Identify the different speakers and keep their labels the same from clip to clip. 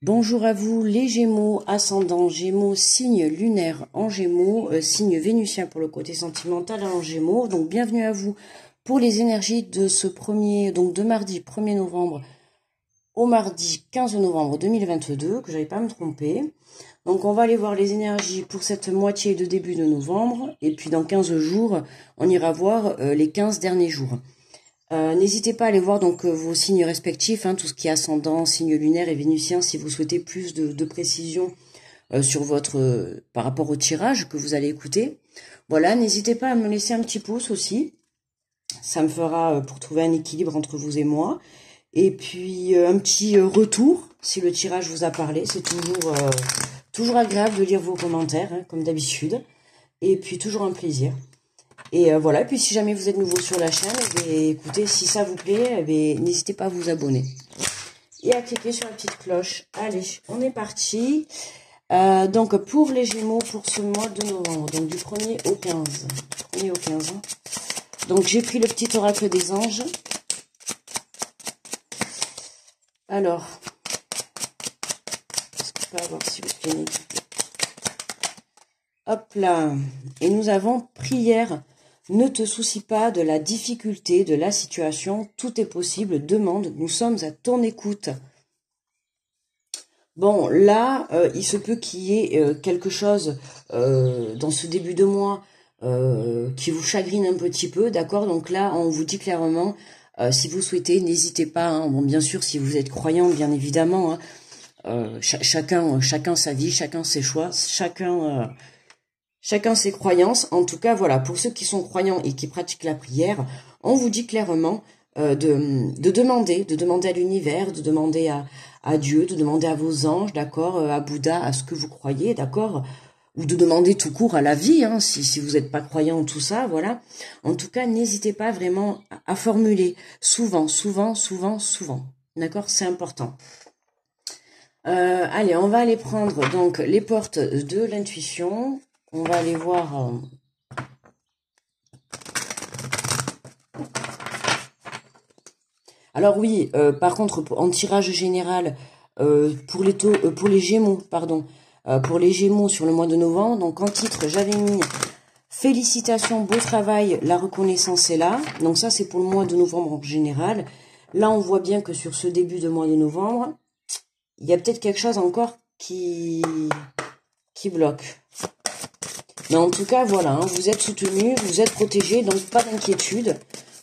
Speaker 1: Bonjour à vous les Gémeaux, ascendant Gémeaux, signe lunaire en Gémeaux, signe vénusien pour le côté sentimental en Gémeaux. Donc bienvenue à vous pour les énergies de ce de mardi 1er novembre au mardi 15 novembre 2022, que j'avais pas à me tromper. Donc on va aller voir les énergies pour cette moitié de début de novembre, et puis dans 15 jours, on ira voir les 15 derniers jours. N'hésitez pas à aller voir donc vos signes respectifs, tout ce qui est ascendant, signe lunaire et vénusien, si vous souhaitez plus de précision sur votre par rapport au tirage que vous allez écouter. Voilà, n'hésitez pas à me laisser un petit pouce aussi, ça me fera pour trouver un équilibre entre vous et moi. Et puis un petit retour si le tirage vous a parlé, c'est toujours agréable de lire vos commentaires, comme d'habitude, et puis toujours un plaisir. Et voilà, et puis si jamais vous êtes nouveau sur la chaîne, écoutez, si ça vous plaît, n'hésitez pas à vous abonner. Et à cliquer sur la petite cloche. Allez, on est parti. Donc pour les Gémeaux, pour ce mois de novembre, donc du 1er au 15. Du 1er au 15. Donc j'ai pris le petit oracle des anges. Alors, est-ce qu'on peut avoir s'il vous plaît? Hop là. Et nous avons prière. Ne te soucie pas de la difficulté, de la situation, tout est possible, demande, nous sommes à ton écoute. Bon, là, il se peut qu'il y ait quelque chose dans ce début de mois qui vous chagrine un petit peu, d'accord? Donc là, on vous dit clairement, si vous souhaitez, n'hésitez pas, bon, bien sûr, si vous êtes croyant, bien évidemment, chacun sa vie, chacun ses choix, chacun ses croyances. En tout cas, voilà, pour ceux qui sont croyants et qui pratiquent la prière, on vous dit clairement de demander à l'univers, de demander à Dieu, de demander à vos anges, d'accord, à Bouddha, à ce que vous croyez, d'accord, ou de demander tout court à la vie, si vous n'êtes pas croyant, tout ça, voilà. En tout cas, n'hésitez pas vraiment à formuler souvent, d'accord, c'est important. Allez, on va aller prendre donc les portes de l'intuition. On va aller voir alors oui, par contre, en tirage général, pour les Gémeaux, pardon, pour les Gémeaux sur le mois de novembre, donc en titre, j'avais mis félicitations, beau travail, la reconnaissance est là. Donc ça, c'est pour le mois de novembre en général. Là, on voit bien que sur ce début de mois de novembre, il y a peut-être quelque chose encore qui bloque. Mais en tout cas, voilà, vous êtes soutenu, vous êtes protégé, donc pas d'inquiétude.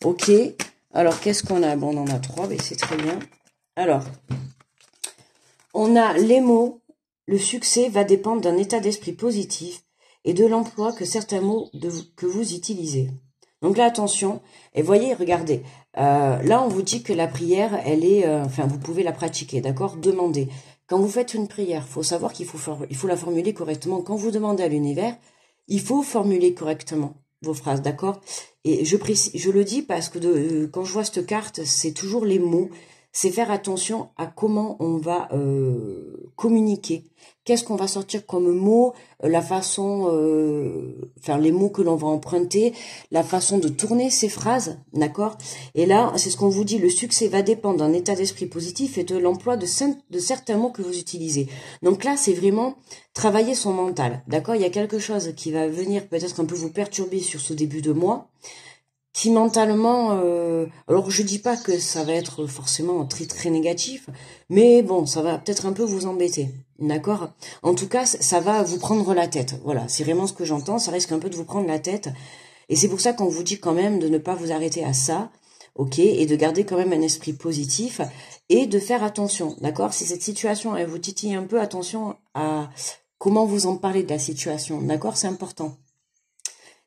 Speaker 1: Ok. Alors, qu'est-ce qu'on a? Bon, on en a 3, mais c'est très bien. Alors, on a les mots. Le succès va dépendre d'un état d'esprit positif et de l'emploi que certains mots que vous utilisez. Donc là, attention. Et voyez, regardez. Là, on vous dit que la prière, elle est... vous pouvez la pratiquer, d'accord? Demandez. Quand vous faites une prière, il faut savoir qu'il faut la formuler correctement. Quand vous demandez à l'univers, il faut formuler correctement vos phrases, d'accord? Et je le dis parce que quand je vois cette carte, c'est toujours les mots. C'est faire attention à comment on va communiquer. Qu'est-ce qu'on va sortir comme mots, la façon, les mots que l'on va emprunter, la façon de tourner ces phrases, d'accord? Et là, c'est ce qu'on vous dit, le succès va dépendre d'un état d'esprit positif et de l'emploi de certains mots que vous utilisez. Donc là, c'est vraiment travailler son mental, d'accord? Il y a quelque chose qui va venir peut-être un peu vous perturber sur ce début de mois, qui mentalement, alors je dis pas que ça va être forcément très très négatif, mais bon, ça va peut-être un peu vous embêter, d'accord? En tout cas, ça va vous prendre la tête, voilà, c'est vraiment ce que j'entends, ça risque un peu de vous prendre la tête, et c'est pour ça qu'on vous dit quand même de ne pas vous arrêter à ça, ok, et de garder quand même un esprit positif, et de faire attention, d'accord? Si cette situation, elle vous titille un peu, attention à comment vous en parlez de la situation, d'accord? C'est important.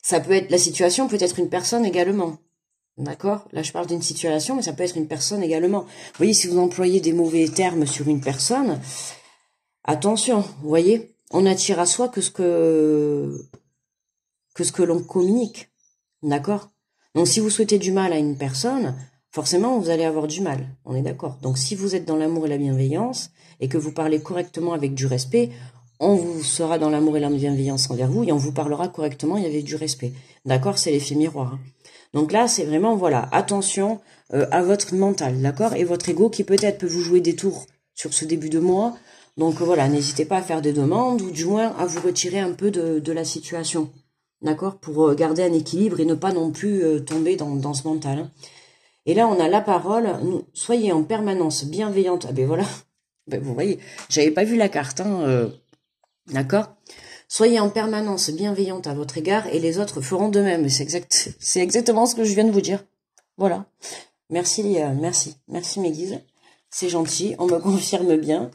Speaker 1: Ça peut être, la situation peut être une personne également. D'accord? Là, je parle d'une situation, mais ça peut être une personne également. Vous voyez, si vous employez des mauvais termes sur une personne, attention, vous voyez, on attire à soi que ce que l'on communique. D'accord? Donc, si vous souhaitez du mal à une personne, forcément, vous allez avoir du mal. On est d'accord? Donc, si vous êtes dans l'amour et la bienveillance, et que vous parlez correctement avec du respect, on vous sera dans l'amour et la bienveillance envers vous, et on vous parlera correctement et avec du respect. D'accord? C'est l'effet miroir. Donc là, c'est vraiment, voilà, attention à votre mental, d'accord? Et votre ego qui peut-être peut vous jouer des tours sur ce début de mois, Donc voilà, n'hésitez pas à faire des demandes ou du moins à vous retirer un peu de la situation. D'accord? Pour garder un équilibre et ne pas non plus tomber dans ce mental. Hein. Et là, on a la parole. Soyez en permanence bienveillante. Ah ben voilà. Ben, vous voyez, j'avais pas vu la carte. Hein, d'accord? Soyez en permanence bienveillante à votre égard et les autres feront de même. C'est exactement ce que je viens de vous dire. Voilà. Merci, merci mes guides. C'est gentil, on me confirme bien.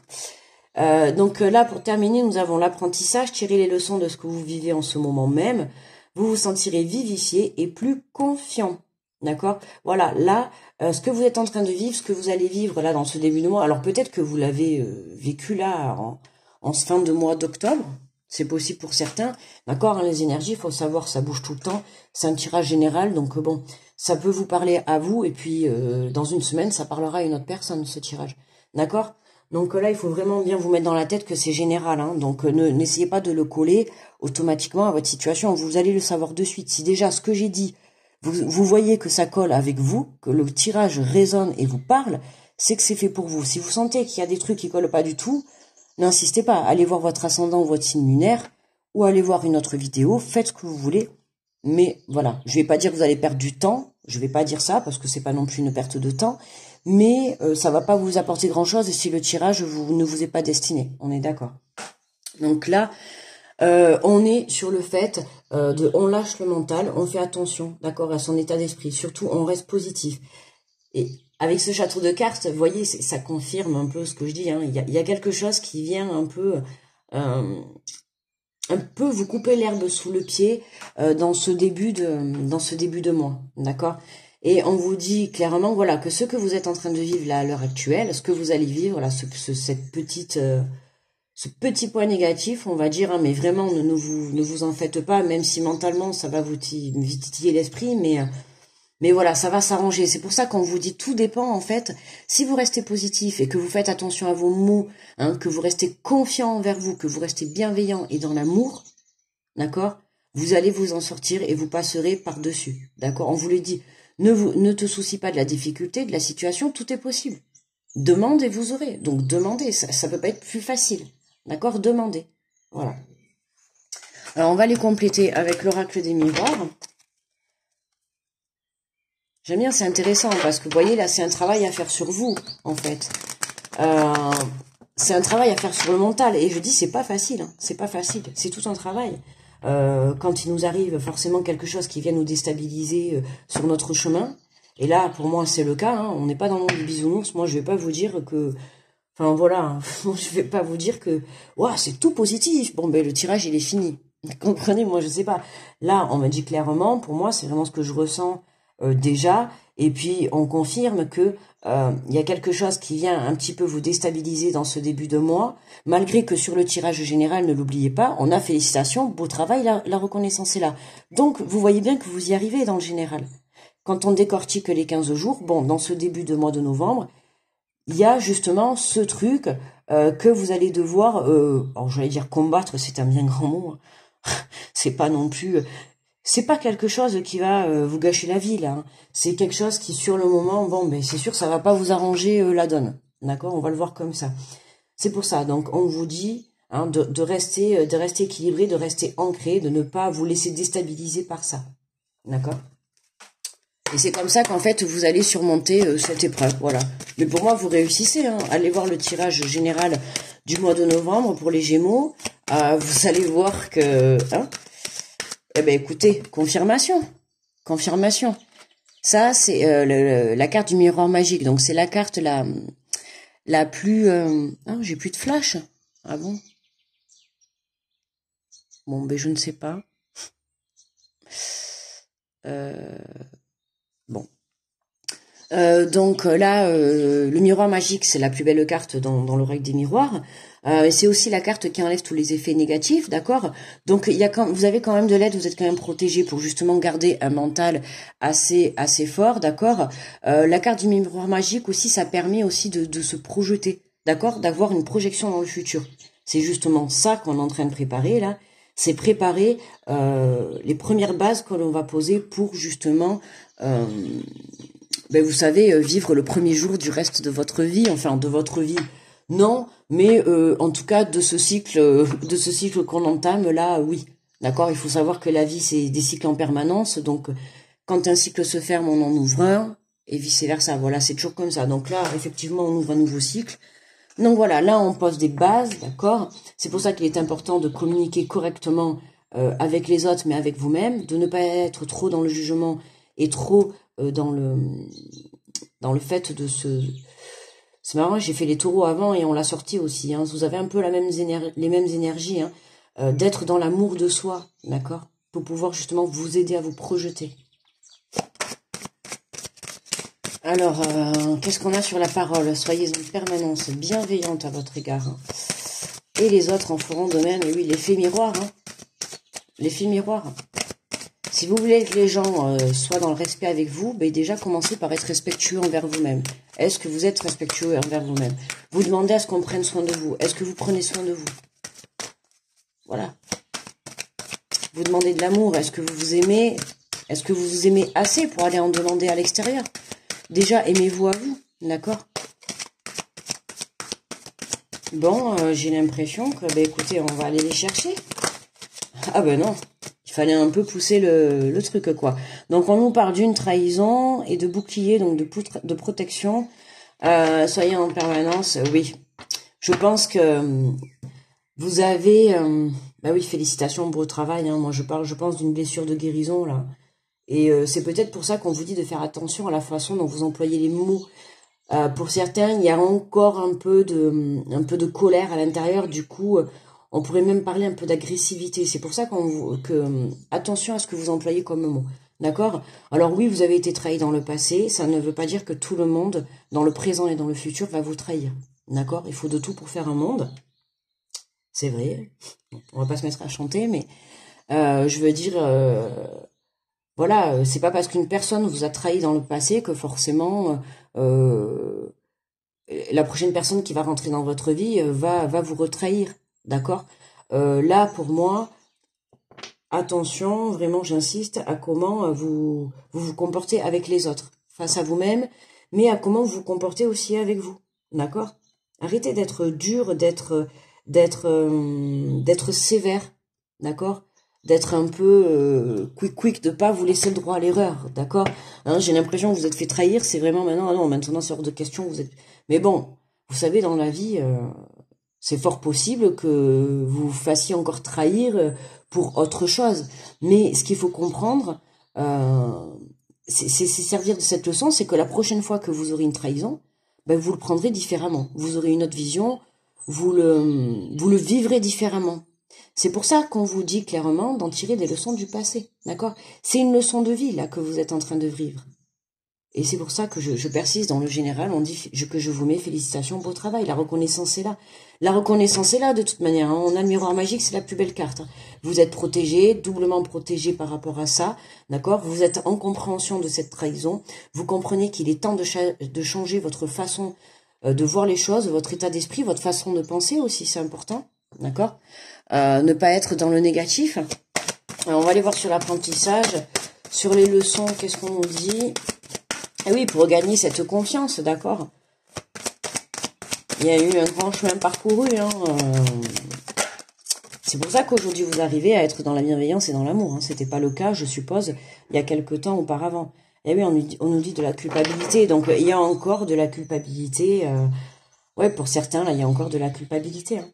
Speaker 1: Donc là, pour terminer, nous avons l'apprentissage. Tirez les leçons de ce que vous vivez en ce moment même. Vous vous sentirez vivifié et plus confiant. D'accord? Voilà, là, ce que vous êtes en train de vivre, ce que vous allez vivre là dans ce début de mois, alors peut-être que vous l'avez vécu là en ce fin de mois d'octobre, c'est possible pour certains, d'accord, hein, les énergies, il faut savoir, ça bouge tout le temps, c'est un tirage général, donc bon, ça peut vous parler à vous, et puis dans une semaine, ça parlera à une autre personne, ce tirage, d'accord? Donc là, il faut vraiment bien vous mettre dans la tête que c'est général, hein, donc n'essayez pas de le coller automatiquement à votre situation, vous allez le savoir de suite. Si déjà ce que j'ai dit, vous voyez que ça colle avec vous, que le tirage résonne et vous parle, c'est que c'est fait pour vous. Si vous sentez qu'il y a des trucs qui collent pas du tout, n'insistez pas. Allez voir votre ascendant ou votre signe lunaire, ou allez voir une autre vidéo, faites ce que vous voulez. Mais voilà, je vais pas dire que vous allez perdre du temps, je vais pas dire ça, parce que c'est pas non plus une perte de temps, mais ça va pas vous apporter grand-chose si le tirage ne vous est pas destiné. On est d'accord. Donc là, on est sur le fait on lâche le mental, on fait attention, d'accord, à son état d'esprit. Surtout, on reste positif. Et avec ce château de cartes, vous voyez, ça confirme un peu ce que je dis. Hein. Il y a quelque chose qui vient un peu vous couper l'herbe sous le pied dans ce début de mois, d'accord. Et on vous dit clairement, voilà, que ce que vous êtes en train de vivre là à l'heure actuelle, ce que vous allez vivre là, ce petit point négatif, on va dire, hein, mais vraiment, ne vous en faites pas, même si mentalement, ça va vous titiller l'esprit, mais voilà, ça va s'arranger. C'est pour ça qu'on vous dit, tout dépend, en fait, si vous restez positif et que vous faites attention à vos mots, hein, que vous restez confiant envers vous, que vous restez bienveillant et dans l'amour, d'accord, vous allez vous en sortir et vous passerez par-dessus, d'accord. On vous le dit, ne te soucie pas de la difficulté, de la situation, tout est possible. Demande et vous aurez. Donc, demandez, ça peut pas être plus facile. D'accord? Demandez. Voilà. Alors, on va les compléter avec l'oracle des miroirs. J'aime bien, c'est intéressant, parce que, vous voyez, là, c'est un travail à faire sur vous, en fait. C'est un travail à faire sur le mental. Et je dis, c'est pas facile. Hein, c'est pas facile. C'est tout un travail. Quand il nous arrive forcément quelque chose qui vient nous déstabiliser sur notre chemin. Et là, pour moi, c'est le cas. Hein, on n'est pas dans le monde du bisounours. Moi, je vais pas vous dire que... Enfin voilà, je vais pas vous dire que ouah, c'est tout positif. Bon ben le tirage il est fini. Comprenez, moi je sais pas. Là, on m'a dit clairement, pour moi, c'est vraiment ce que je ressens déjà. Et puis on confirme que il y a quelque chose qui vient un petit peu vous déstabiliser dans ce début de mois, malgré que sur le tirage général, ne l'oubliez pas, on a félicitations, beau travail, la reconnaissance est là. Donc vous voyez bien que vous y arrivez dans le général. Quand on décortique les 15 jours, bon, dans ce début de mois de novembre, il y a justement ce truc que vous allez devoir, alors j'allais dire combattre, c'est un bien grand mot, hein. C'est pas non plus, c'est pas quelque chose qui va vous gâcher la vie là, hein. C'est quelque chose qui sur le moment, bon ben c'est sûr ça va pas vous arranger la donne, d'accord, on va le voir comme ça. C'est pour ça, donc on vous dit hein, de rester équilibré, de rester ancré, de ne pas vous laisser déstabiliser par ça, d'accord. Et c'est comme ça qu'en fait, vous allez surmonter cette épreuve, voilà. Mais pour moi, vous réussissez. Hein. Allez voir le tirage général du mois de novembre pour les Gémeaux. Vous allez voir que... Hein, eh ben écoutez, confirmation. Confirmation. Ça, c'est la carte du miroir magique. Donc, c'est la carte la plus... Ah, j'ai plus de flash. Ah bon? Bon, ben je ne sais pas. Bon. Donc là, le miroir magique, c'est la plus belle carte dans l'oracle des miroirs. C'est aussi la carte qui enlève tous les effets négatifs, d'accord. Donc vous avez quand même de l'aide, vous êtes quand même protégé pour justement garder un mental assez fort, d'accord. La carte du miroir magique aussi, ça permet aussi de se projeter, d'accord, d'avoir une projection dans le futur. C'est justement ça qu'on est en train de préparer là. C'est préparer les premières bases que l'on va poser pour justement, ben vous savez, vivre le premier jour du reste de votre vie, enfin de votre vie non, mais en tout cas de ce cycle qu'on entame là, oui. D'accord, il faut savoir que la vie c'est des cycles en permanence, donc quand un cycle se ferme, on en ouvre un et vice versa. Voilà, c'est toujours comme ça. Donc là, effectivement, on ouvre un nouveau cycle. Donc voilà, là on pose des bases, d'accord. C'est pour ça qu'il est important de communiquer correctement avec les autres, mais avec vous-même, de ne pas être trop dans le jugement et trop dans le fait de se... C'est marrant, j'ai fait les taureaux avant et on l'a sorti aussi. Hein. Vous avez un peu les mêmes énergies, hein, d'être dans l'amour de soi, d'accord, pour pouvoir justement vous aider à vous projeter. Alors, qu'est-ce qu'on a sur la parole? Soyez en permanence bienveillante à votre égard. Hein. Et les autres en feront de même. Et oui, l'effet miroir. Hein. L'effet miroir. Si vous voulez que les gens soient dans le respect avec vous, ben déjà commencez par être respectueux envers vous-même. Est-ce que vous êtes respectueux envers vous-même? Vous demandez à ce qu'on prenne soin de vous. Est-ce que vous prenez soin de vous? Voilà. Vous demandez de l'amour. Est-ce que vous vous aimez? Est-ce que vous vous aimez assez pour aller en demander à l'extérieur? Déjà, aimez-vous à vous, d'accord? Bon, j'ai l'impression que, ben écoutez, on va aller les chercher. Ah ben non, il fallait un peu pousser le truc, quoi. Donc, on nous parle d'une trahison et de bouclier, donc de protection. Soyez en permanence, oui. Je pense que vous avez... bah oui, félicitations, beau travail. Hein. Moi, je pense, d'une blessure de guérison, là. Et c'est peut-être pour ça qu'on vous dit de faire attention à la façon dont vous employez les mots. Pour certains, il y a encore un peu de colère à l'intérieur. Du coup, on pourrait même parler un peu d'agressivité. C'est pour ça attention à ce que vous employez comme mot. D'accord? Alors oui, vous avez été trahi dans le passé. Ça ne veut pas dire que tout le monde, dans le présent et dans le futur, va vous trahir. D'accord? Il faut de tout pour faire un monde. C'est vrai. On va pas se mettre à chanter, mais je veux dire... Voilà, c'est pas parce qu'une personne vous a trahi dans le passé que forcément la prochaine personne qui va rentrer dans votre vie va vous retrahir, d'accord? Là, pour moi, attention, vraiment, j'insiste à comment vous comportez avec les autres, face à vous-même, mais à comment vous vous comportez aussi avec vous, d'accord? Arrêtez d'être dur, d'être sévère, d'accord? D'être un peu quick, de pas vous laisser le droit à l'erreur, d'accord? Hein, j'ai l'impression que vous êtes fait trahir, c'est vraiment maintenant, ah non, maintenant c'est hors de question, vous êtes... Mais bon, vous savez, dans la vie, c'est fort possible que vous fassiez encore trahir pour autre chose. Mais ce qu'il faut comprendre, c'est servir de cette leçon, c'est que la prochaine fois que vous aurez une trahison, ben, vous le prendrez différemment. Vous aurez une autre vision, vous le vivrez différemment. C'est pour ça qu'on vous dit clairement d'en tirer des leçons du passé, d'accord? C'est une leçon de vie, là, que vous êtes en train de vivre. Et c'est pour ça que je persiste dans le général, on dit que je vous mets félicitations, beau travail, la reconnaissance est là. La reconnaissance est là, de toute manière, hein. On a le miroir magique, c'est la plus belle carte. Vous êtes protégé, doublement protégé par rapport à ça, d'accord? Vous êtes en compréhension de cette trahison, vous comprenez qu'il est temps de changer votre façon de voir les choses, votre état d'esprit, votre façon de penser aussi, c'est important, d'accord? Ne pas être dans le négatif. Alors, on va aller voir sur l'apprentissage, sur les leçons, qu'est-ce qu'on nous dit? Et oui, pour gagner cette confiance, d'accord? Il y a eu un grand chemin parcouru. Hein. C'est pour ça qu'aujourd'hui, vous arrivez à être dans la bienveillance et dans l'amour. Hein. Ce n'était pas le cas, je suppose, il y a quelque temps auparavant. Et oui, on nous dit de la culpabilité. Donc, il y a encore de la culpabilité. Ouais, pour certains, là, il y a encore de la culpabilité. Hein.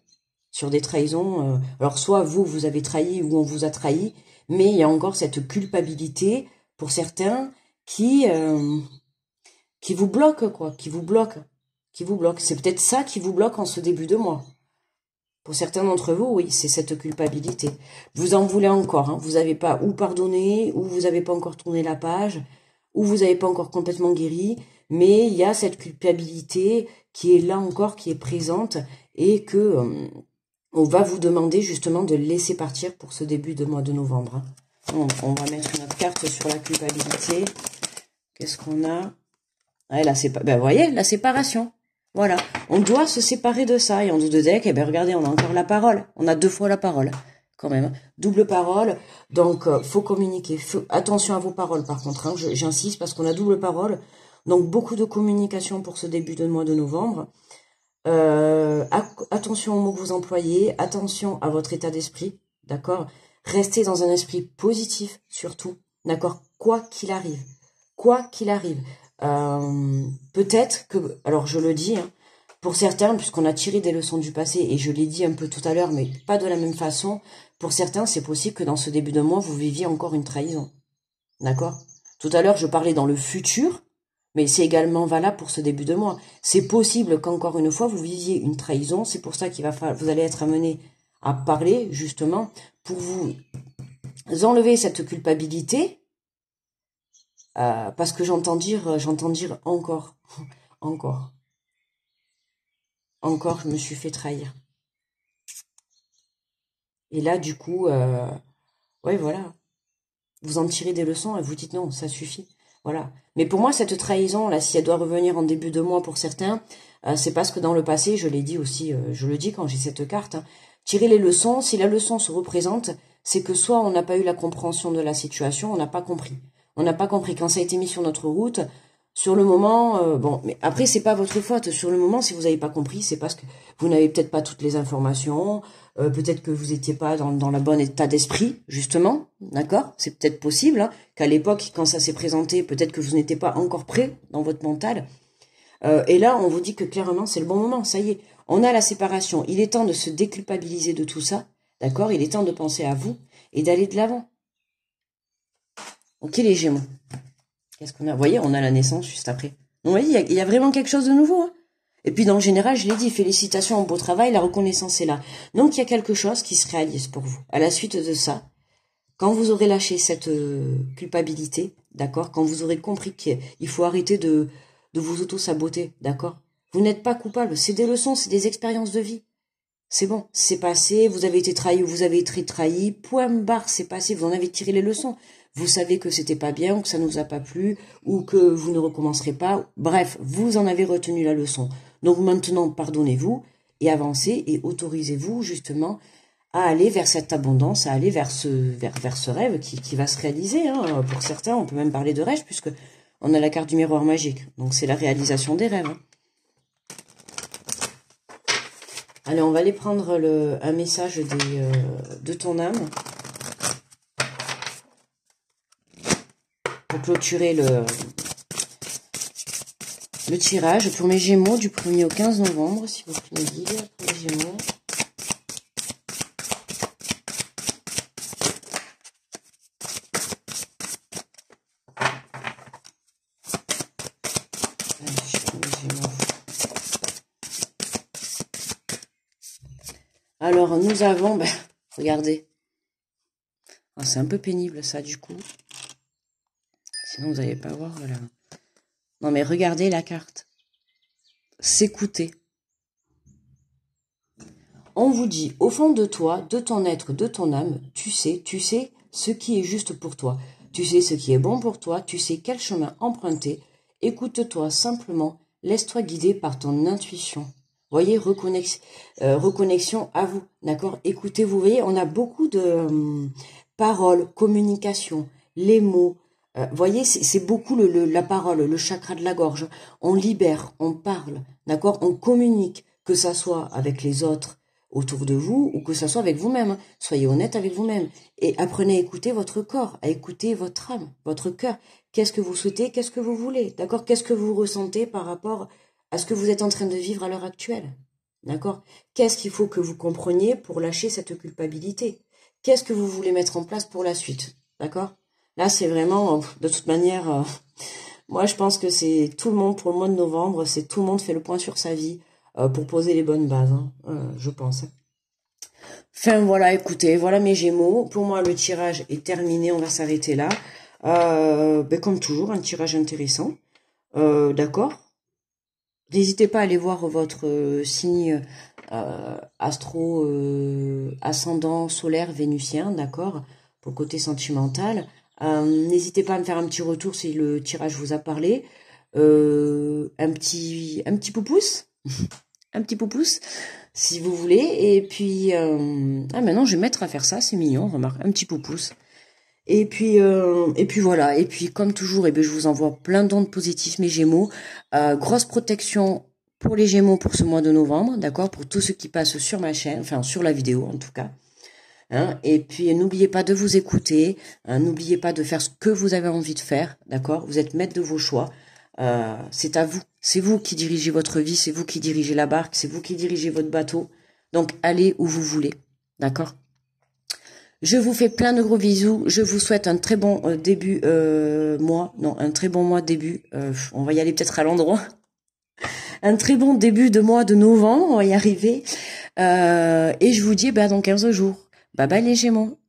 Speaker 1: Sur des trahisons. Alors, soit vous avez trahi ou on vous a trahi. Mais il y a encore cette culpabilité pour certains qui vous bloque, quoi, qui vous bloque. C'est peut-être ça qui vous bloque en ce début de mois. Pour certains d'entre vous, oui, c'est cette culpabilité. Vous en voulez encore, hein, vous n'avez pas ou pardonné, ou vous n'avez pas encore tourné la page, ou vous n'avez pas encore complètement guéri, mais il y a cette culpabilité qui est là encore, qui est présente, et que on va vous demander justement de laisser partir pour ce début de mois de novembre. Hein. On va mettre une autre carte sur la culpabilité. Qu'est-ce qu'on a? Ouais, ben, vous voyez, la séparation. Voilà. On doit se séparer de ça. Et en dos de deck, eh ben, regardez, on a encore la parole. On a 2 fois la parole. Quand même. Double parole. Donc, faut communiquer. Attention à vos paroles, par contre. Hein. J'insiste parce qu'on a double parole. Donc, beaucoup de communication pour ce début de mois de novembre. Attention aux mots que vous employez, attention à votre état d'esprit, d'accord? Restez dans un esprit positif, surtout, d'accord? Quoi qu'il arrive. Quoi qu'il arrive. Peut-être que, alors je le dis, hein, pour certains, puisqu'on a tiré des leçons du passé, et je l'ai dit un peu tout à l'heure, mais pas de la même façon, pour certains, c'est possible que dans ce début de mois, vous viviez encore une trahison. D'accord? Tout à l'heure, je parlais dans le futur, mais c'est également valable pour ce début de mois. C'est possible qu'encore une fois, vous viviez une trahison, c'est pour ça qu'il va falloir, vous allez être amené à parler, justement, pour vous enlever cette culpabilité, parce que j'entends dire encore, encore, je me suis fait trahir. Et là, du coup, ouais, voilà, vous en tirez des leçons et vous dites non, ça suffit, voilà. Mais pour moi, cette trahison, là, si elle doit revenir en début de mois pour certains, c'est parce que dans le passé, je l'ai dit aussi, je le dis quand j'ai cette carte, hein, tirez les leçons, si la leçon se représente, c'est que soit on n'a pas eu la compréhension de la situation, on n'a pas compris. On n'a pas compris quand ça a été mis sur notre route. Sur le moment, bon, mais après, c'est pas votre faute. Sur le moment, si vous n'avez pas compris, c'est parce que vous n'avez peut-être pas toutes les informations, peut-être que vous n'étiez pas dans le bon état d'esprit, justement, d'accord? C'est peut-être possible, hein, qu'à l'époque, quand ça s'est présenté, peut-être que vous n'étiez pas encore prêt dans votre mental. Et là, on vous dit que clairement, c'est le bon moment, ça y est. On a la séparation. Il est temps de se déculpabiliser de tout ça, d'accord? Il est temps de penser à vous et d'aller de l'avant. Ok, les Gémeaux. Qu'est-ce qu'on a? Vous voyez, on a la naissance juste après. Vous voyez, il y a vraiment quelque chose de nouveau. Hein. Et puis, dans le général, je l'ai dit, félicitations, beau travail, la reconnaissance est là. Donc, il y a quelque chose qui se réalise pour vous. À la suite de ça, quand vous aurez lâché cette culpabilité, d'accord, quand vous aurez compris qu'il faut arrêter de vous auto-saboter, d'accord, vous n'êtes pas coupable, c'est des leçons, c'est des expériences de vie. C'est bon, c'est passé, vous avez été trahi ou vous avez été trahi, point barre, c'est passé, vous en avez tiré les leçons. Vous savez que c'était pas bien, ou que ça nous a pas plu, ou que vous ne recommencerez pas. Bref, vous en avez retenu la leçon. Donc maintenant, pardonnez-vous et avancez et autorisez-vous justement à aller vers cette abondance, à aller vers ce rêve qui va se réaliser. Hein. Pour certains, on peut même parler de rêve puisque on a la carte du miroir magique. Donc c'est la réalisation des rêves. Hein. Allez, on va aller prendre un message de ton âme. Pour clôturer le tirage pour mes Gémeaux du 1er au 15 novembre, si vous plaît, pour les Gémeaux. Alors, nous avons, regardez, oh, c'est un peu pénible ça du coup. Sinon, vous n'allez pas voir, voilà. Non, mais regardez la carte. S'écouter. On vous dit, au fond de toi, de ton être, de ton âme, tu sais ce qui est juste pour toi. Tu sais ce qui est bon pour toi, tu sais quel chemin emprunter. Écoute-toi simplement, laisse-toi guider par ton intuition. Voyez, reconnexion à vous, d'accord? Écoutez, vous voyez, on a beaucoup de paroles, communication, les mots. Voyez, c'est beaucoup la parole, le chakra de la gorge. On libère, on parle, d'accord? On communique, que ça soit avec les autres autour de vous ou que ça soit avec vous-même. Soyez honnête avec vous-même et apprenez à écouter votre corps, à écouter votre âme, votre cœur. Qu'est-ce que vous souhaitez? Qu'est-ce que vous voulez? D'accord? Qu'est-ce que vous ressentez par rapport à ce que vous êtes en train de vivre à l'heure actuelle? D'accord? Qu'est-ce qu'il faut que vous compreniez pour lâcher cette culpabilité? Qu'est-ce que vous voulez mettre en place pour la suite? D'accord? Là, c'est vraiment, de toute manière, moi, je pense que c'est tout le monde, pour le mois de novembre, c'est tout le monde fait le point sur sa vie pour poser les bonnes bases, hein, je pense. Enfin, voilà, écoutez, voilà mes Gémeaux. Pour moi, le tirage est terminé, on va s'arrêter là. Comme toujours, un tirage intéressant. D'accord? N'hésitez pas à aller voir votre signe astro ascendant solaire vénutien, d'accord? Pour le côté sentimental. N'hésitez pas à me faire un petit retour si le tirage vous a parlé. Un petit pouce, un petit pouce, si vous voulez. Et puis, maintenant je vais mettre à faire ça, c'est mignon, remarque, un petit pouce. Et puis voilà. Et puis comme toujours, je vous envoie plein d'ondes positives, mes Gémeaux. Grosse protection pour les Gémeaux pour ce mois de novembre, d'accord, pour tous ceux qui passent sur ma chaîne, enfin sur la vidéo en tout cas. Hein, et puis n'oubliez pas de vous écouter, hein, n'oubliez pas de faire ce que vous avez envie de faire, d'accord. Vous êtes maître de vos choix, c'est à vous, c'est vous qui dirigez votre vie, c'est vous qui dirigez la barque, c'est vous qui dirigez votre bateau. Donc allez où vous voulez, d'accord. Je vous fais plein de gros bisous. Je vous souhaite un très bon début mois. Non, un très bon mois début. On va y aller peut-être à l'endroit. Un très bon début de mois de novembre. On va y arriver. Et je vous dis dans 15 jours. Bye bye les Gémeaux.